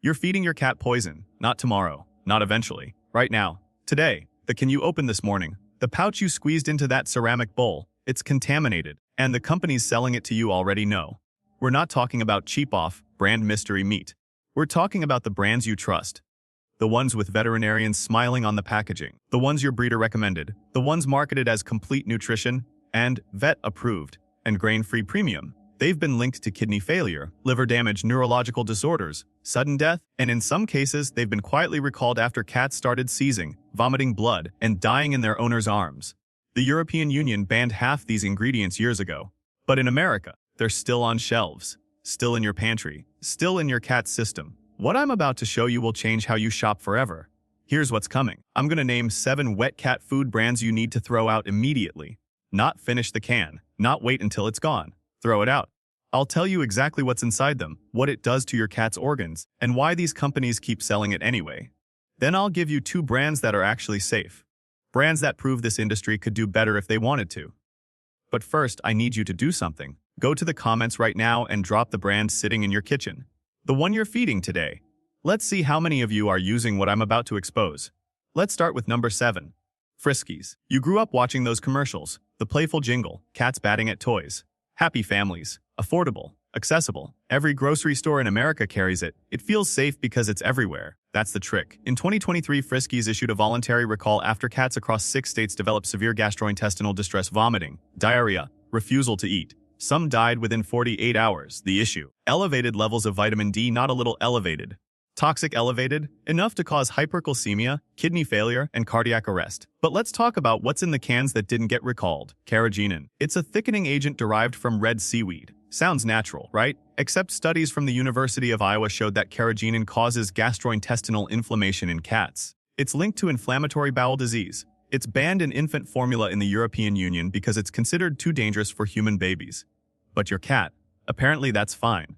You're feeding your cat poison, not tomorrow, not eventually, right now, today. The can you open this morning? The pouch you squeezed into that ceramic bowl, it's contaminated, and the companies selling it to you already know. We're not talking about cheap-off, brand mystery meat. We're talking about the brands you trust. The ones with veterinarians smiling on the packaging, the ones your breeder recommended, the ones marketed as complete nutrition and vet-approved and grain-free premium. They've been linked to kidney failure, liver damage, neurological disorders, sudden death, and in some cases, they've been quietly recalled after cats started seizing, vomiting blood, and dying in their owner's arms. The European Union banned half these ingredients years ago. But in America, they're still on shelves, still in your pantry, still in your cat's system. What I'm about to show you will change how you shop forever. Here's what's coming. I'm going to name 7 wet cat food brands you need to throw out immediately. Not finish the can, not wait until it's gone. Throw it out. I'll tell you exactly what's inside them, what it does to your cat's organs, and why these companies keep selling it anyway. Then I'll give you 2 brands that are actually safe. Brands that prove this industry could do better if they wanted to. But first, I need you to do something. Go to the comments right now and drop the brand sitting in your kitchen. The one you're feeding today. Let's see how many of you are using what I'm about to expose. Let's start with number 7. Friskies. You grew up watching those commercials, the playful jingle, cats batting at toys. Happy families, affordable, accessible. Every grocery store in America carries it. It feels safe because it's everywhere. That's the trick. In 2023, Friskies issued a voluntary recall after cats across 6 states developed severe gastrointestinal distress, vomiting, diarrhea, refusal to eat. Some died within 48 hours. The issue: elevated levels of vitamin D, not a little elevated. Toxic elevated, enough to cause hypercalcemia, kidney failure, and cardiac arrest. But let's talk about what's in the cans that didn't get recalled. Carrageenan. It's a thickening agent derived from red seaweed. Sounds natural, right? Except studies from the University of Iowa showed that carrageenan causes gastrointestinal inflammation in cats. It's linked to inflammatory bowel disease. It's banned in infant formula in the European Union because it's considered too dangerous for human babies. But your cat, apparently that's fine.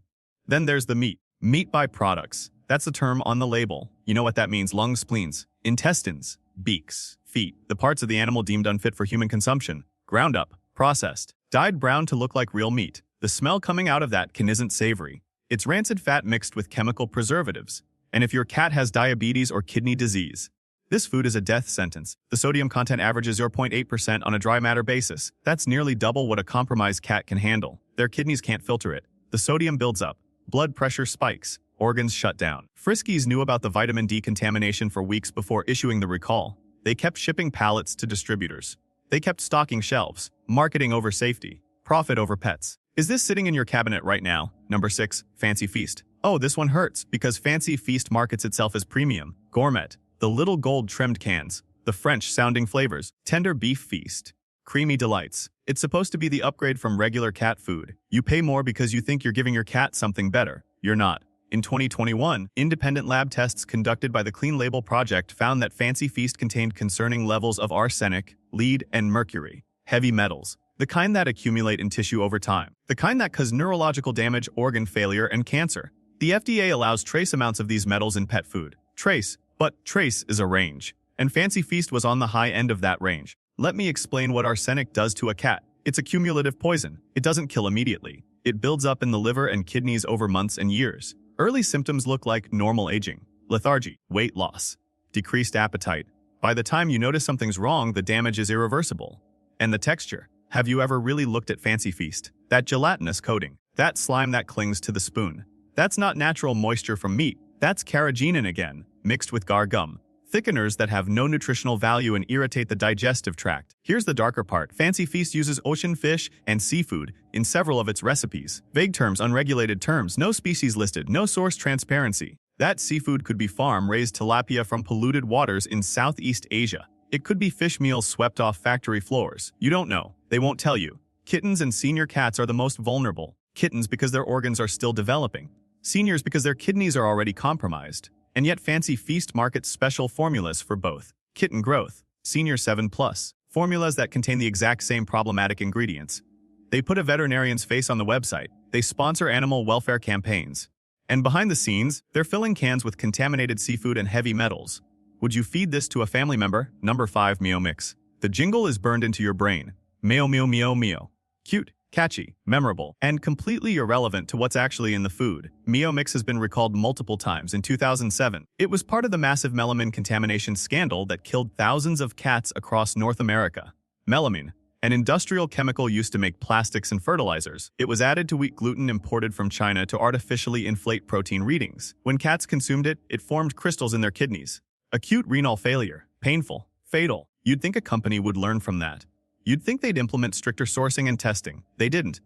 Then there's the meat. Meat byproducts. That's the term on the label. You know what that means: lungs, spleens, intestines, beaks, feet, the parts of the animal deemed unfit for human consumption. Ground up, processed, dyed brown to look like real meat. The smell coming out of that can isn't savory. It's rancid fat mixed with chemical preservatives. And if your cat has diabetes or kidney disease, this food is a death sentence. The sodium content averages 0.8% on a dry matter basis. That's nearly double what a compromised cat can handle. Their kidneys can't filter it. The sodium builds up. Blood pressure spikes. Organs shut down. Friskies knew about the vitamin D contamination for weeks before issuing the recall. They kept shipping pallets to distributors. They kept stocking shelves. Marketing over safety. Profit over pets. Is this sitting in your cabinet right now? Number 6. Fancy Feast. Oh, this one hurts, because Fancy Feast markets itself as premium, gourmet. The little gold-trimmed cans. The French-sounding flavors. Tender beef feast. Creamy delights. It's supposed to be the upgrade from regular cat food. You pay more because you think you're giving your cat something better. You're not. In 2021, independent lab tests conducted by the Clean Label Project found that Fancy Feast contained concerning levels of arsenic, lead, and mercury, heavy metals, the kind that accumulate in tissue over time, the kind that cause neurological damage, organ failure, and cancer. The FDA allows trace amounts of these metals in pet food. Trace, but trace is a range, and Fancy Feast was on the high end of that range. Let me explain what arsenic does to a cat. It's a cumulative poison. It doesn't kill immediately. It builds up in the liver and kidneys over months and years. Early symptoms look like normal aging, lethargy, weight loss, decreased appetite. By the time you notice something's wrong, the damage is irreversible. And the texture. Have you ever really looked at Fancy Feast? That gelatinous coating, that slime that clings to the spoon. That's not natural moisture from meat. That's carrageenan again, mixed with gar gum. Thickeners that have no nutritional value and irritate the digestive tract. Here's the darker part. Fancy Feast uses ocean fish and seafood in several of its recipes. Vague terms, unregulated terms, no species listed, no source transparency. That seafood could be farm-raised tilapia from polluted waters in Southeast Asia. It could be fish meals swept off factory floors. You don't know. They won't tell you. Kittens and senior cats are the most vulnerable. Kittens because their organs are still developing. Seniors because their kidneys are already compromised. And yet Fancy Feast markets special formulas for both. Kitten growth, Senior 7+, formulas that contain the exact same problematic ingredients. They put a veterinarian's face on the website. They sponsor animal welfare campaigns. And behind the scenes, they're filling cans with contaminated seafood and heavy metals. Would you feed this to a family member? Number 5. Mio Mix. The jingle is burned into your brain. Mio Mio Mio Mio. Cute. Catchy, memorable, and completely irrelevant to what's actually in the food. Mio Mix has been recalled multiple times. In 2007, it was part of the massive melamine contamination scandal that killed thousands of cats across North America. Melamine, an industrial chemical used to make plastics and fertilizers, it was added to wheat gluten imported from China to artificially inflate protein readings. When cats consumed it, it formed crystals in their kidneys. Acute renal failure, painful, fatal. You'd think a company would learn from that. You'd think they'd implement stricter sourcing and testing. They didn't.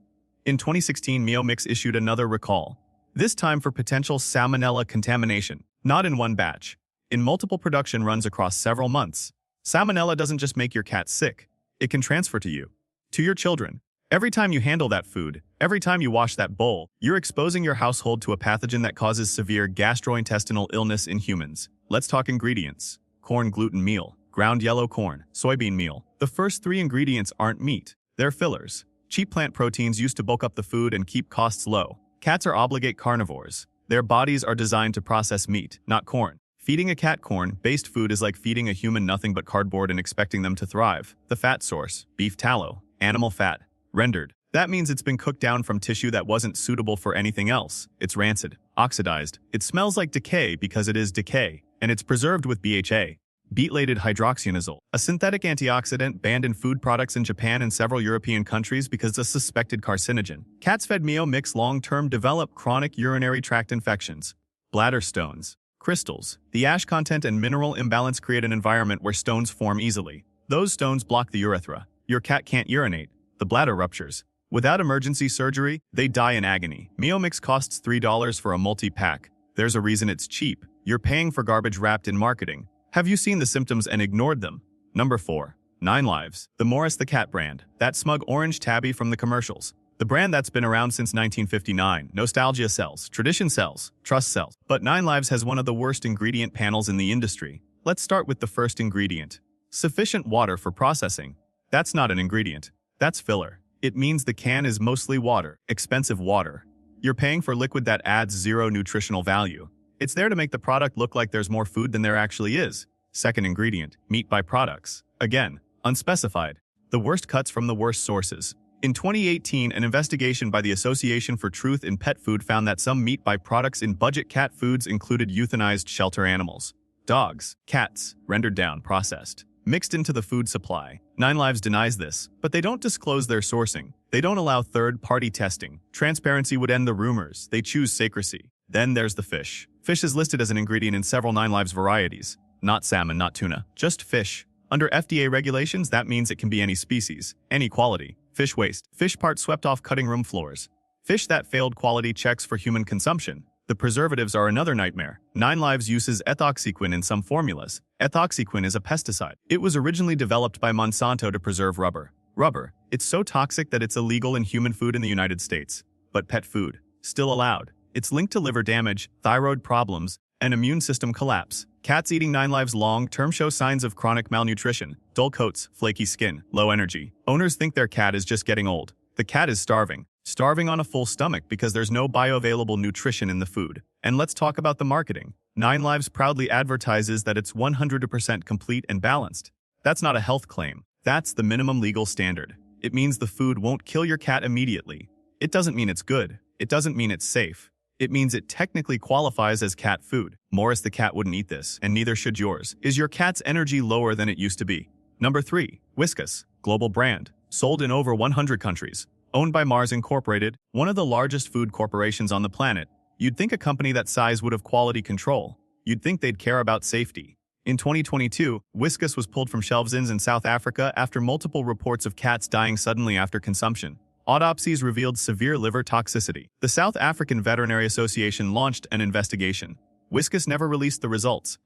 In 2016, Mio Mix issued another recall, this time for potential salmonella contamination, not in one batch, in multiple production runs across several months. Salmonella doesn't just make your cat sick. It can transfer to you, to your children. Every time you handle that food, every time you wash that bowl, you're exposing your household to a pathogen that causes severe gastrointestinal illness in humans. Let's talk ingredients. Corn gluten meal, ground yellow corn, soybean meal. The first three ingredients aren't meat. They're fillers. Cheap plant proteins used to bulk up the food and keep costs low. Cats are obligate carnivores. Their bodies are designed to process meat, not corn. Feeding a cat corn-based food is like feeding a human nothing but cardboard and expecting them to thrive. The fat source, beef tallow, animal fat, rendered. That means it's been cooked down from tissue that wasn't suitable for anything else. It's rancid, oxidized. It smells like decay because it is decay, and it's preserved with BHA. Beetlated hydroxyinazole, a synthetic antioxidant banned in food products in Japan and several European countries because it's a suspected carcinogen. Cats fed Mio Mix long-term develop chronic urinary tract infections. Bladder stones. Crystals. The ash content and mineral imbalance create an environment where stones form easily. Those stones block the urethra. Your cat can't urinate. The bladder ruptures. Without emergency surgery, they die in agony. Mio Mix costs $3 for a multi-pack. There's a reason it's cheap. You're paying for garbage wrapped in marketing. Have you seen the symptoms and ignored them? Number 4. 9 Lives. The Morris the Cat brand. That smug orange tabby from the commercials. The brand that's been around since 1959. Nostalgia sells, tradition sells, trust sells. But 9 Lives has one of the worst ingredient panels in the industry. Let's start with the first ingredient. Sufficient water for processing. That's not an ingredient. That's filler. It means the can is mostly water, expensive water. You're paying for liquid that adds zero nutritional value. It's there to make the product look like there's more food than there actually is. Second ingredient, meat byproducts. Again, unspecified. The worst cuts from the worst sources. In 2018, an investigation by the Association for Truth in Pet Food found that some meat byproducts in budget cat foods included euthanized shelter animals. Dogs, cats, rendered down, processed, mixed into the food supply. 9 Lives denies this, but they don't disclose their sourcing. They don't allow third-party testing. Transparency would end the rumors. They choose secrecy. Then there's the fish. Fish is listed as an ingredient in several 9 Lives varieties. Not salmon, not tuna, just fish. Under FDA regulations, that means it can be any species, any quality. Fish waste. Fish parts swept off cutting room floors. Fish that failed quality checks for human consumption. The preservatives are another nightmare. 9 Lives uses ethoxyquin in some formulas. Ethoxyquin is a pesticide. It was originally developed by Monsanto to preserve rubber. Rubber. It's so toxic that it's illegal in human food in the United States. But pet food. Still allowed. It's linked to liver damage, thyroid problems, and immune system collapse. Cats eating 9 Lives long-term show signs of chronic malnutrition, dull coats, flaky skin, low energy. Owners think their cat is just getting old. The cat is starving. Starving on a full stomach because there's no bioavailable nutrition in the food. And let's talk about the marketing. 9 Lives proudly advertises that it's 100% complete and balanced. That's not a health claim. That's the minimum legal standard. It means the food won't kill your cat immediately. It doesn't mean it's good. It doesn't mean it's safe. It means it technically qualifies as cat food. Morris the cat wouldn't eat this, and neither should yours. Is your cat's energy lower than it used to be? Number 3. Whiskas. Global brand. Sold in over 100 countries. Owned by Mars Incorporated, one of the largest food corporations on the planet. You'd think a company that size would have quality control. You'd think they'd care about safety. In 2022, Whiskas was pulled from shelves in South Africa after multiple reports of cats dying suddenly after consumption. Autopsies revealed severe liver toxicity. The South African Veterinary Association launched an investigation. Whiskas never released the results.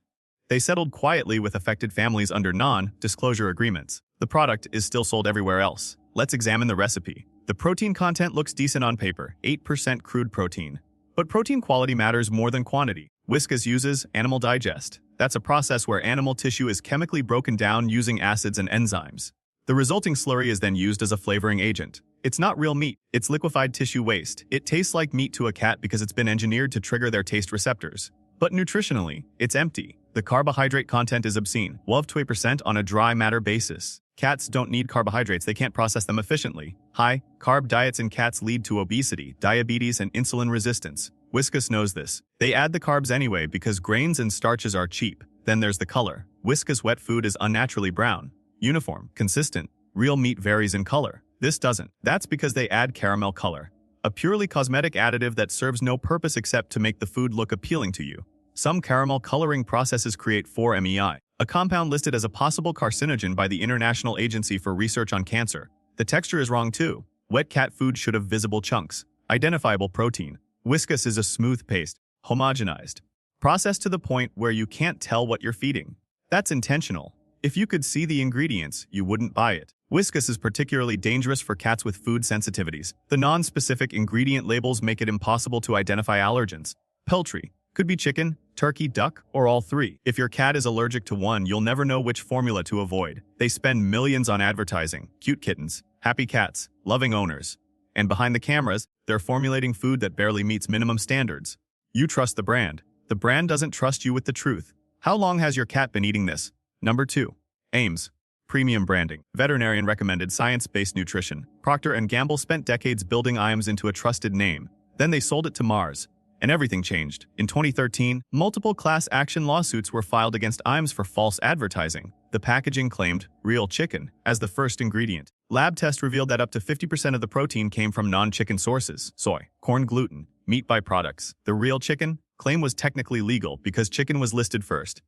They settled quietly with affected families under non-disclosure agreements. The product is still sold everywhere else. Let's examine the recipe. The protein content looks decent on paper, 8% crude protein. But protein quality matters more than quantity. Whiskas uses animal digest. That's a process where animal tissue is chemically broken down using acids and enzymes. The resulting slurry is then used as a flavoring agent. It's not real meat, it's liquefied tissue waste. It tastes like meat to a cat because it's been engineered to trigger their taste receptors. But nutritionally, it's empty. The carbohydrate content is obscene, 12% on a dry matter basis. Cats don't need carbohydrates, they can't process them efficiently. High-carb diets in cats lead to obesity, diabetes, and insulin resistance. Whiskas knows this. They add the carbs anyway because grains and starches are cheap. Then there's the color. Whiskas wet food is unnaturally brown, uniform, consistent. Real meat varies in color. This doesn't. That's because they add caramel color, a purely cosmetic additive that serves no purpose except to make the food look appealing to you. Some caramel coloring processes create 4-MEI, a compound listed as a possible carcinogen by the International Agency for Research on Cancer. The texture is wrong too. Wet cat food should have visible chunks, identifiable protein. Whiskas is a smooth paste, homogenized, processed to the point where you can't tell what you're feeding. That's intentional. If you could see the ingredients, you wouldn't buy it. Whiskas is particularly dangerous for cats with food sensitivities. The non-specific ingredient labels make it impossible to identify allergens. Poultry could be chicken, turkey, duck, or all three. If your cat is allergic to one, you'll never know which formula to avoid. They spend millions on advertising. Cute kittens, happy cats, loving owners. And behind the cameras, they're formulating food that barely meets minimum standards. You trust the brand. The brand doesn't trust you with the truth. How long has your cat been eating this? Number 2. Ames. Premium branding. Veterinarian recommended science-based nutrition. Procter & Gamble spent decades building Iams into a trusted name. Then they sold it to Mars. And everything changed. In 2013, multiple class action lawsuits were filed against Iams for false advertising. The packaging claimed real chicken as the first ingredient. Lab tests revealed that up to 50% of the protein came from non-chicken sources: soy, corn, gluten, meat byproducts. The real chicken claim was technically legal because chicken was listed first.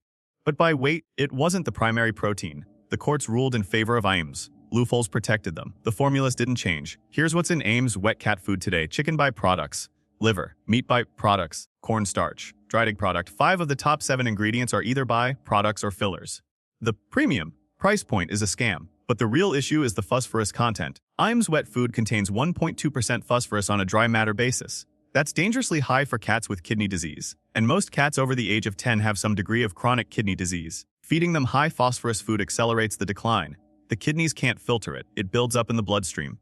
But by weight, it wasn't the primary protein. The courts ruled in favor of Iams. Loopholes protected them. The formulas didn't change. Here's what's in Ames wet cat food today: chicken byproducts, liver, meat byproducts, cornstarch, dried egg product. 5 of the top 7 ingredients are either byproducts or fillers. The premium price point is a scam, but the real issue is the phosphorus content. Iams wet food contains 1.2% phosphorus on a dry matter basis. That's dangerously high for cats with kidney disease, and most cats over the age of 10 have some degree of chronic kidney disease. Feeding them high phosphorus food accelerates the decline. The kidneys can't filter it. It builds up in the bloodstream,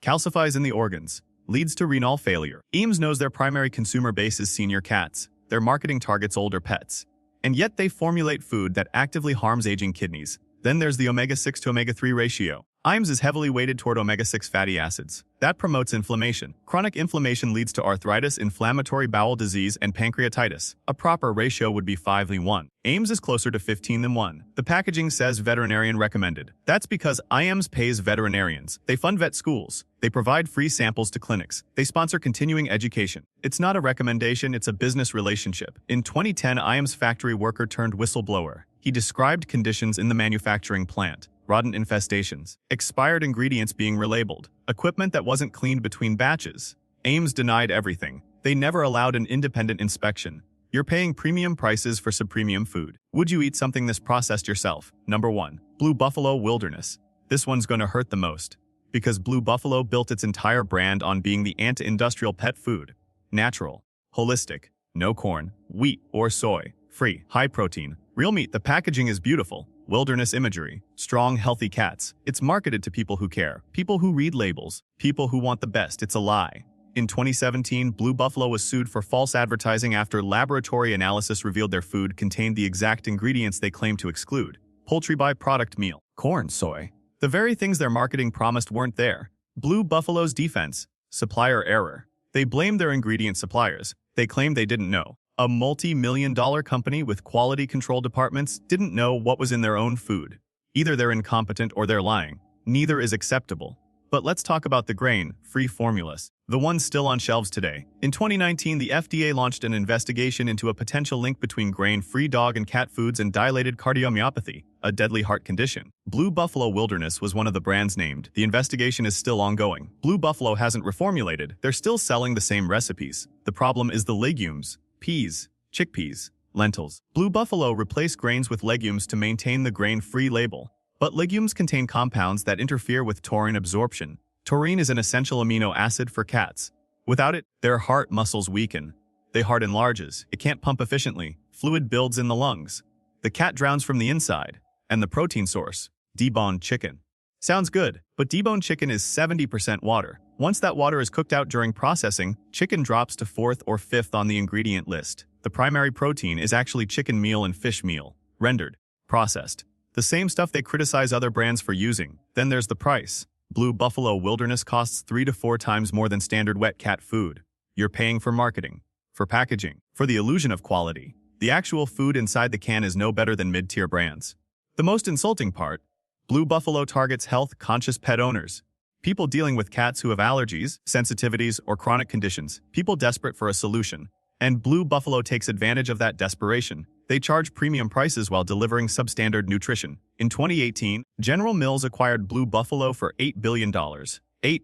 calcifies in the organs, leads to renal failure. Ames knows their primary consumer base is senior cats. Their marketing targets older pets. And yet they formulate food that actively harms aging kidneys. Then there's the omega-6 to omega-3 ratio. Iams is heavily weighted toward omega-6 fatty acids. That promotes inflammation. Chronic inflammation leads to arthritis, inflammatory bowel disease, and pancreatitis. A proper ratio would be 5:1. Ames is closer to 15:1. The packaging says veterinarian recommended. That's because Iams pays veterinarians. They fund vet schools. They provide free samples to clinics. They sponsor continuing education. It's not a recommendation, it's a business relationship. In 2010, Iams factory worker turned whistleblower. He described conditions in the manufacturing plant: rodent infestations, expired ingredients being relabeled, equipment that wasn't cleaned between batches. Ames denied everything. They never allowed an independent inspection. You're paying premium prices for sub-premium food. Would you eat something this processed yourself? Number 1. Blue Buffalo Wilderness. This one's gonna hurt the most, because Blue Buffalo built its entire brand on being the anti-industrial pet food. Natural, holistic, no corn, wheat, or soy, free, high protein, real meat. The packaging is beautiful. Wilderness imagery, strong, healthy cats. It's marketed to people who care, people who read labels, people who want the best. It's a lie. In 2017, Blue Buffalo was sued for false advertising after laboratory analysis revealed their food contained the exact ingredients they claimed to exclude: poultry byproduct meal, corn, soy. The very things their marketing promised weren't there. Blue Buffalo's defense: supplier error. They blamed their ingredient suppliers. They claimed they didn't know. A multi-million-dollar company with quality control departments didn't know what was in their own food. Either they're incompetent or they're lying. Neither is acceptable. But let's talk about the grain-free formulas, the ones still on shelves today. In 2019, the FDA launched an investigation into a potential link between grain-free dog and cat foods and dilated cardiomyopathy, a deadly heart condition. Blue Buffalo Wilderness was one of the brands named. The investigation is still ongoing. Blue Buffalo hasn't reformulated. They're still selling the same recipes. The problem is the legumes: peas, chickpeas, lentils. Blue Buffalo replaced grains with legumes to maintain the grain-free label. But legumes contain compounds that interfere with taurine absorption. Taurine is an essential amino acid for cats. Without it, their heart muscles weaken. The heart enlarges. It can't pump efficiently. Fluid builds in the lungs. The cat drowns from the inside. And the protein source: deboned chicken. Sounds good, but deboned chicken is 70% water. Once that water is cooked out during processing, chicken drops to 4th or 5th on the ingredient list. The primary protein is actually chicken meal and fish meal, rendered, processed. The same stuff they criticize other brands for using. Then there's the price. Blue Buffalo Wilderness costs 3 to 4 times more than standard wet cat food. You're paying for marketing, for packaging, for the illusion of quality. The actual food inside the can is no better than mid-tier brands. The most insulting part, Blue Buffalo targets health-conscious pet owners. People dealing with cats who have allergies, sensitivities, or chronic conditions. People desperate for a solution. And Blue Buffalo takes advantage of that desperation. They charge premium prices while delivering substandard nutrition. In 2018, General Mills acquired Blue Buffalo for $8 billion. $8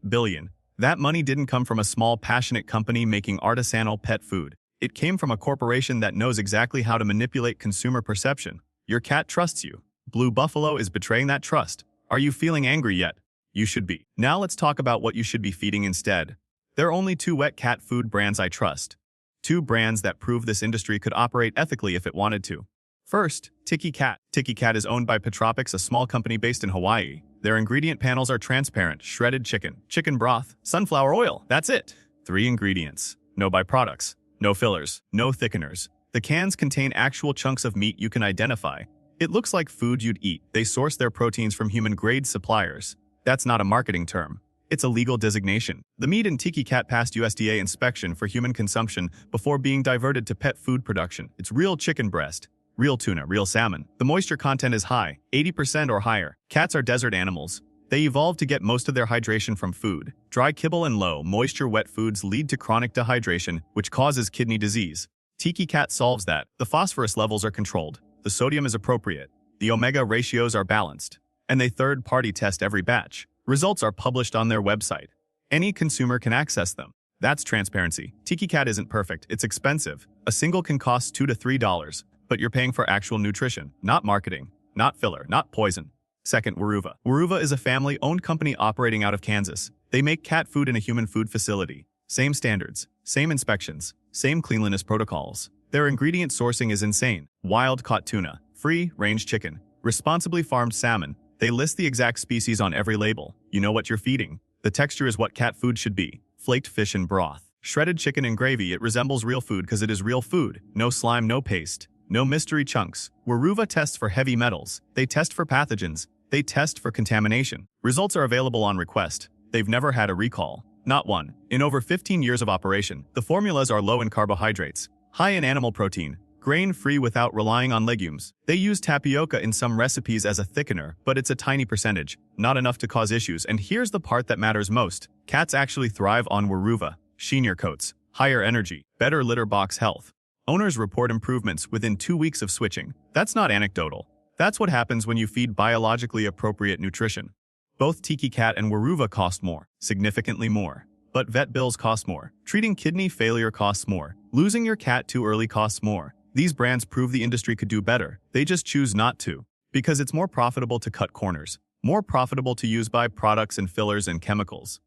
billion. That money didn't come from a small, passionate company making artisanal pet food. It came from a corporation that knows exactly how to manipulate consumer perception. Your cat trusts you. Blue Buffalo is betraying that trust. Are you feeling angry yet? You should be. Now let's talk about what you should be feeding instead. There are only 2 wet cat food brands I trust. 2 brands that prove this industry could operate ethically if it wanted to. First, Tiki Cat. Tiki Cat is owned by Petropics, a small company based in Hawaii. Their ingredient panels are transparent: shredded chicken, chicken broth, sunflower oil. That's it. 3 ingredients. No byproducts. No fillers. No thickeners. The cans contain actual chunks of meat you can identify. It looks like food you'd eat. They source their proteins from human-grade suppliers. That's not a marketing term. It's a legal designation. The meat in Tiki Cat passed USDA inspection for human consumption before being diverted to pet food production. It's real chicken breast, real tuna, real salmon. The moisture content is high, 80% or higher. Cats are desert animals. They evolved to get most of their hydration from food. Dry kibble and low moisture wet foods lead to chronic dehydration, which causes kidney disease. Tiki Cat solves that. The phosphorus levels are controlled. The sodium is appropriate. The omega ratios are balanced. And they third-party test every batch. Results are published on their website. Any consumer can access them. That's transparency. Tiki Cat isn't perfect. It's expensive. A single can cost $2 to $3, but you're paying for actual nutrition, not marketing, not filler, not poison. Second, Weruva. Weruva is a family-owned company operating out of Kansas. They make cat food in a human food facility. Same standards, same inspections, same cleanliness protocols. Their ingredient sourcing is insane. Wild-caught tuna, free-range chicken, responsibly farmed salmon. They list the exact species on every label. You know what you're feeding. The texture is what cat food should be. Flaked fish and broth. Shredded chicken and gravy. It resembles real food because it is real food. No slime, no paste. No mystery chunks. Weruva tests for heavy metals. They test for pathogens. They test for contamination. Results are available on request. They've never had a recall. Not one. In over 15 years of operation, the formulas are low in carbohydrates, high in animal protein, grain-free without relying on legumes. They use tapioca in some recipes as a thickener, but it's a tiny percentage, not enough to cause issues. And here's the part that matters most. Cats actually thrive on Weruva. Sheenier coats, higher energy, better litter box health. Owners report improvements within 2 weeks of switching. That's not anecdotal. That's what happens when you feed biologically appropriate nutrition. Both Tiki Cat and Weruva cost more, significantly more. But vet bills cost more. Treating kidney failure costs more. Losing your cat too early costs more. These brands prove the industry could do better. They just choose not to. Because it's more profitable to cut corners. More profitable to use byproducts and fillers and chemicals.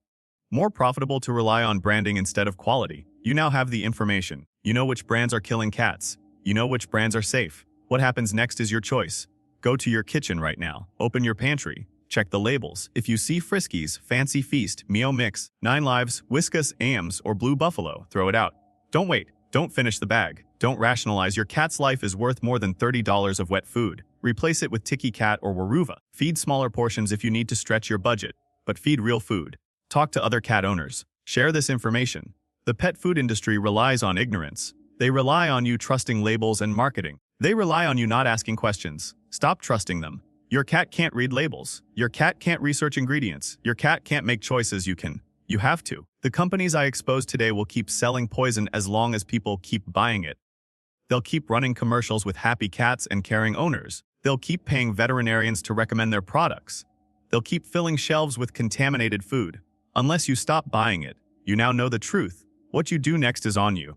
More profitable to rely on branding instead of quality. You now have the information. You know which brands are killing cats. You know which brands are safe. What happens next is your choice. Go to your kitchen right now. Open your pantry. Check the labels. If you see Friskies, Fancy Feast, Mio Mix, 9 Lives, Whiskas, Ames, or Blue Buffalo, throw it out. Don't wait. Don't finish the bag. Don't rationalize. Your cat's life is worth more than $30 of wet food. Replace it with Tiki Cat or Weruva. Feed smaller portions if you need to stretch your budget, but feed real food. Talk to other cat owners. Share this information. The pet food industry relies on ignorance. They rely on you trusting labels and marketing. They rely on you not asking questions. Stop trusting them. Your cat can't read labels. Your cat can't research ingredients. Your cat can't make choices you can. You have to. The companies I exposed today will keep selling poison as long as people keep buying it. They'll keep running commercials with happy cats and caring owners. They'll keep paying veterinarians to recommend their products. They'll keep filling shelves with contaminated food. Unless you stop buying it, you now know the truth. What you do next is on you.